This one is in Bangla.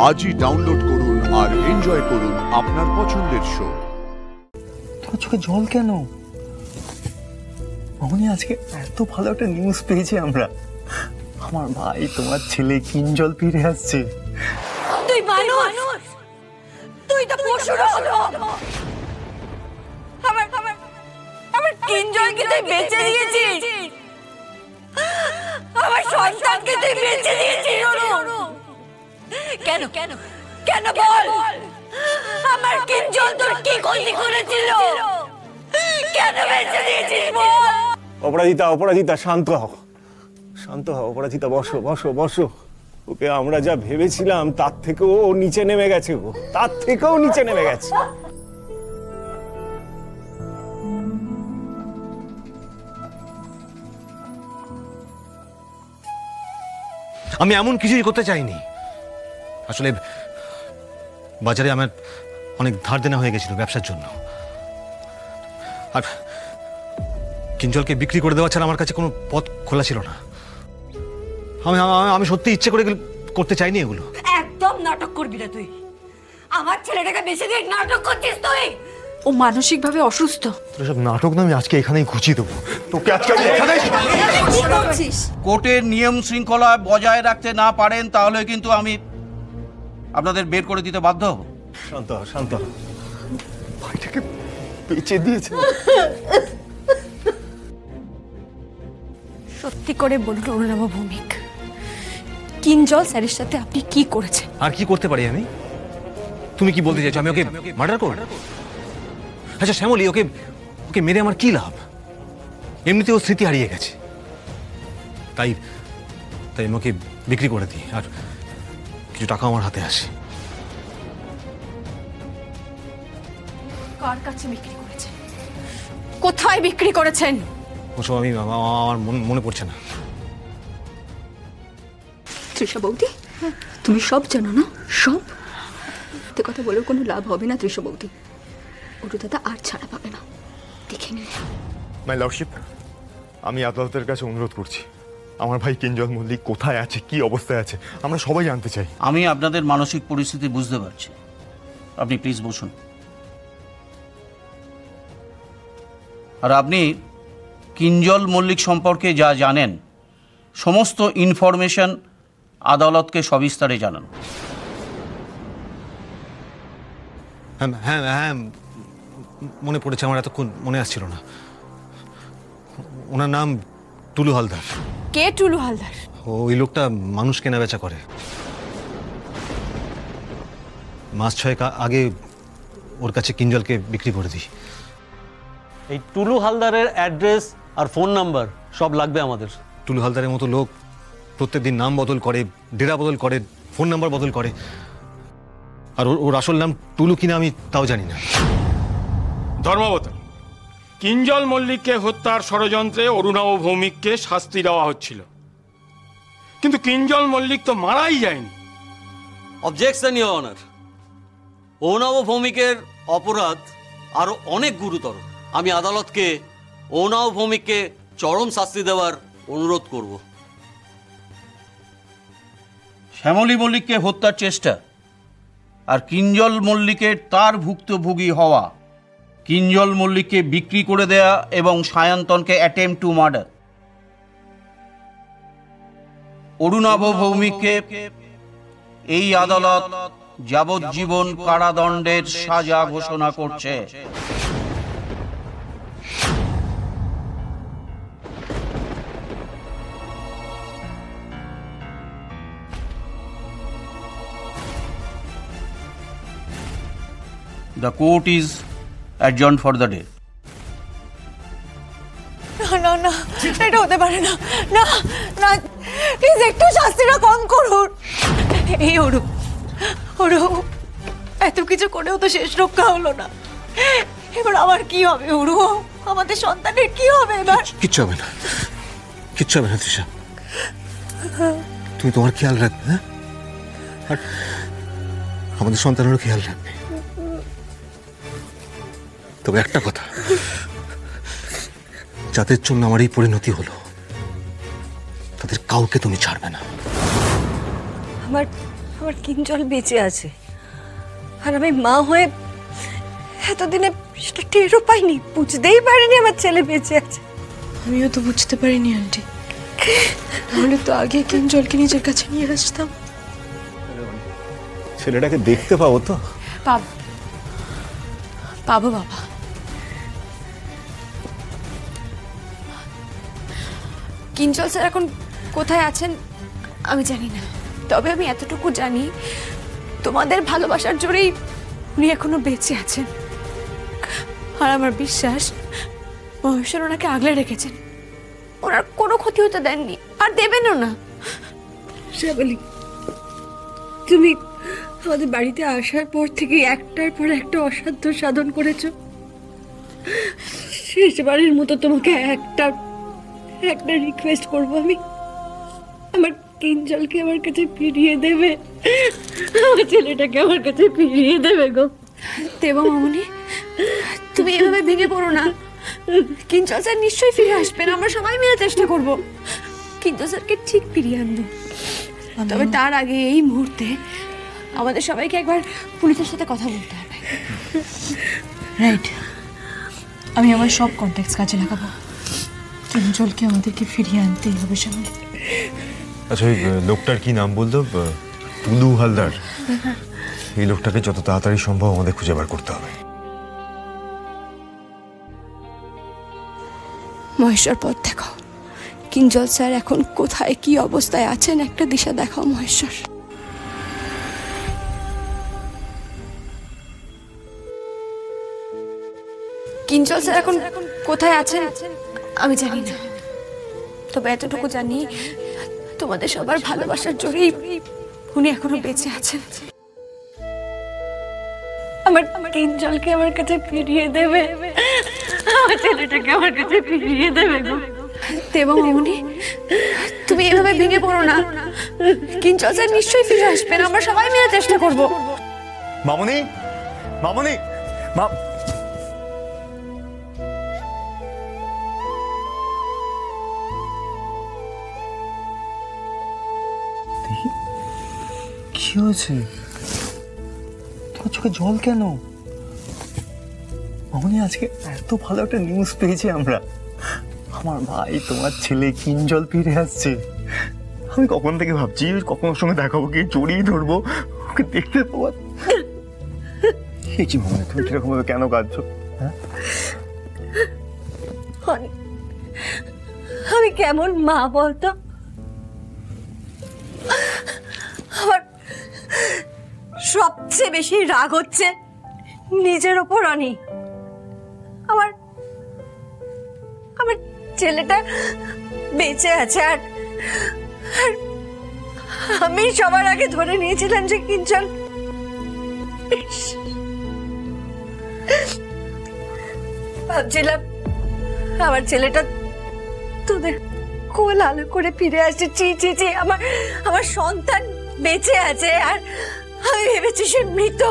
আজই ডাউনলোড করুন আর এনজয় করুন আপনার পছন্দের শো। তোমার চোখে জল কেন? মামনি, আজকে এত ভালো একটা নিউজ পেয়েছি আমরা। আমার ভাই, তোমার ছেলে কিঞ্জল ফিরে আসছে। তুই মানুষ, তুই তো পশু। আমার কিঞ্জলকে তুই বেঁচে দিয়েছিস, আমার সন্তানকে তুই বেঁচে দিয়েছিস। কেন কেন কেন বল, আমার কিঞ্জল তোর কি ক্ষতি করেছিল? কেন বেঁচে দিয়েছিস বল? অপরাজিতা, অপরাজিতা, শান্ত হও, শান্ত হও। অপরাজিতা, বসো বসো বসো। ওকে আমরা যা ভেবেছিলাম তার থেকেও ও নিচে নেমে গেছে, গো তার থেকেও নিচে নেমে গেছে। আমি এমন কিছুই করতে চাইনি। আসলে বাজারে আমার অনেক ধার দেনা হয়ে গেছিল ব্যবসার জন্য, আর কিঞ্জলকে বিক্রি করে দেওয়া ছাড়া আমার কাছে কোনো পথ খোলা ছিল না। আমি সত্যি ইচ্ছে করে করতে চাইনি এগুলো। একদম নাটক করবি না তুই। আমার ছেলেটাকে বেঁচে দিয়ে নাটক করছিস তুই। ও মানসিকভাবে অসুস্থ। সব নাটক না, আমি আজকে এখানেই ঘুচিয়ে দেবো তোকে। আজকে আমি এখানেই। কি করছিস? কোর্টের নিয়ম শৃঙ্খলা বজায় রাখতে না পারেন তাহলে কিন্তু আমি আপনাদের বের করে দিতে বাধ্য হব। শান্ত হও, শান্ত হও। ভাইটাকে বেঁচে দিয়েছে। সত্যি করে বলুন অরুণাভ ভৌমিক, কিঞ্জল স্যারের সাথে আপনি কি করেছেন? আর কি করতে পারি আমি? তুমি কি বলতে চাইছো আমি ওকে মার্ডার করব? আচ্ছা শ্যামলী, ওকে ওকে মেরে আমার কি লাভ? এমনিতে ও স্মৃতি হারিয়ে গেছে, তাই তাই আমি ওকে বিক্রি করে দিই আর কিছু টাকা আমার হাতে আসে। কার কাছে বিক্রি করেছেন? কোথায় বিক্রি করেছেন? ওসব আমার মনে পড়ছে না। তৃষা বৌদি, তুমি সব জানো না? সব তে কথা বলেও কোনো লাভ হবে না তৃষা বৌদি। ওরু দাদা আর ছাড়া পাবে না, দেখে নিন। মাই লর্ডশিপ, আমি আদালতের কাছে অনুরোধ করছি, আমার ভাই কিঞ্জল মল্লিক কোথায় আছে, কি অবস্থায় আছে, আমরা সবাই জানতে চাই। আমি আপনাদের মানসিক পরিস্থিতি বুঝতে পারছি, আপনি প্লিজ বসুন। আর আপনি কিঞ্জল মল্লিক সম্পর্কে যা জানেন সমস্ত ইনফরমেশন আদালতকে সবিস্তারে জানান। হ্যাঁ হ্যাঁ হ্যাঁ, মনে পড়েছে, আমার এতক্ষণ মনে আসছিল না। ওনার নাম টুলু হালদার। কে টুলু হালদার? ওই লোকটা মানুষ কেনা বেচা করে। মাস 6 আগে ওর কাছে কিঞ্জলকে বিক্রি করে দিই। এই টুলু হালদারের অ্যাড্রেস আর ফোন নাম্বার সব লাগবে আমাদের। টুলু হালদারের মতো লোক প্রত্যেকদিন নাম বদল করে, ডেরা বদল করে, ফোন নাম্বার বদল করে, আর ওর আসল নাম টুলু কিনা আমি তাও জানি না। ধর্মাবতার, কিঞ্জল মল্লিককে হত্যার ষড়যন্ত্রে অরুণাভ ভৌমিককে শাস্তি দেওয়া হচ্ছিল, কিন্তু কিঞ্জল মল্লিক তো মারাই যায়নি। অবজেকশন ইওর অনার, অরুণাভ ভৌমিকের অপরাধ আরো অনেক গুরুতর। আমি আদালতকে অরুণাভ ভৌমিককে চরম শাস্তি দেওয়ার অনুরোধ করব। শ্যামলী মল্লিককে হত্যার চেষ্টা আর কিঞ্জল মল্লিকের তার ভুক্তভোগী হওয়া, কিঞ্জল মল্লিককে বিক্রি করে দেয়া এবং সায়ন্তনকে অ্যাটেম্পট টু মার্ডার, অরুণাভ ভৌমিককে এই আদালত যাবজ্জীবন কারাদণ্ডের সাজা ঘোষণা করছে। The court is adjourned for the day. না না না, এটা হতে পারে না। না না, প্লিজ একটু শাস্তিটা কম করুন। এই ওরু, এত কিছু করেও তো শেষ রক্ষা হলো না। এবার আমার কি হবে ওরু? আমাদের সন্তানের কি হবে এবার? কিচ্ছু হবে না, কিচ্ছু হবে না তৃষা। তুমি তোমার খেয়াল রাখবে, হ্যাঁ? আর আমাদের সন্তানেরও খেয়াল রাখবে। তবে একটা কথা, যাদের জন্য আমার এই পরিণতি হলো তাদের কাউকে তুমি ছাড়বে না। আমার আমার কিঞ্জল বেঁচে আছে, আর আমি মা হয়ে এতদিনে সেটা টেরও পাইনি, বুঝতেই পারিনি আমার ছেলে বেঁচে আছে। আমিও তো বুঝতে পারিনি আন্টি, তাহলে তো আগে কিঞ্জলকে নিজের কাছে নিয়ে আসতাম। ছেলেটাকে দেখতে পাবো তো? পাবো পাবো বাবা। কিঞ্জল স্যার এখন কোথায় আছেন আমি জানি না, তবে আমি এতটুকু জানি তোমাদের ভালোবাসার জোরেই উনি এখনো বেঁচে আছেন। আর আমার বিশ্বাস মহেশ্বর ওনাকে আগলে রেখেছেন, ওনার কোনো ক্ষতি হতে দেননি আর দেবেনও না। শ্যামলী, তুমি আমাদের বাড়িতে আসার পর থেকে একটার পর একটা অসাধ্য সাধন করেছো। শেষবারের মতো তোমাকে একটা রিকোয়েস্ট করবো আমি, আমার কিঞ্জলকে আমার কাছে ফিরিয়ে দেবে, আমার ছেলেটাকে আমার কাছে ফিরিয়ে দেবে গো। দেব মামনি, তুমি এভাবে ভেঙে পড়ো না। কিঞ্জল স্যার নিশ্চয়ই ফিরে আসবেন, আমরা সবাই মিলে চেষ্টা করব কিঞ্জল স্যারকে ঠিক ফিরিয়ে আনবো। তবে তার আগে এই মুহূর্তে আমাদের সবাইকে একবার পুলিশের সাথে কথা বলতে হবে। রাইট, আমি আমার সব কন্ট্যাক্টস কাজে লাগাবো, কিঞ্জলকে আমাদেরকে ফিরিয়ে আনতেই হবে সামনে। আচ্ছা, ওই লোকটার কি নাম বলতো? টুলু হালদার। এই লোকটাকে যত তাড়াতাড়ি সম্ভব আমাদের খুঁজে বার করতে হবে। মহেশ্বর, পথ দেখাও। কিঞ্জল স্যার এখন কোথায়, কি অবস্থায় আছেন, একটা দিশা দেখাও মহেশ্বর। কিঞ্জল স্যার এখন কোথায় আছেন আমি জানি না, তবে এতটুকু জানি তোমাদের সবার ভালোবাসার জোরেই উনি এখনো বেঁচে আছেন। আমার কিঞ্জলকে আমার কাছে ফিরিয়ে দেবে, আমার ছেলেটাকে আমার কাছে ফিরিয়ে দেবে গো। দেব মামনি, তুমি এভাবে ভেঙে পড়ো না। কিঞ্জল স্যার নিশ্চয়ই ফিরে আসবেন, আমরা সবাই মিলে চেষ্টা করব। মামনি, মামনি, মা, কি হয়েছে? তোমার চোখে জল কেন? মামনি, আজকে এত ভালো একটা নিউজ পেয়েছি আমরা, আমার ভাই তোমার ছেলে কিঞ্জল ফিরে আসছে। আমি কখন থেকে ভাবছি কখন ওর সঙ্গে দেখাবো, কি জড়িয়ে ধরবো, ওকে দেখতে পাবো। কি মামনি, তুমি কিরকম ভাবে কেন কাঁদছো? আমি কেমন মা বলতো? আমার সবচেয়ে বেশি রাগ হচ্ছে নিজের ওপর অনি। আমার ছেলেটা বেঁচে আছে, আর আমি সবার আগে ধরে নিয়েছিলাম যে কিঞ্জল। ভাবছিলাম আমার ছেলেটা তোদের কোল আলো করে ফিরে আসছে। চি চি চি, আমার সন্তান বেঁচে আছে, আর আমি ভেবেছি সে মৃত।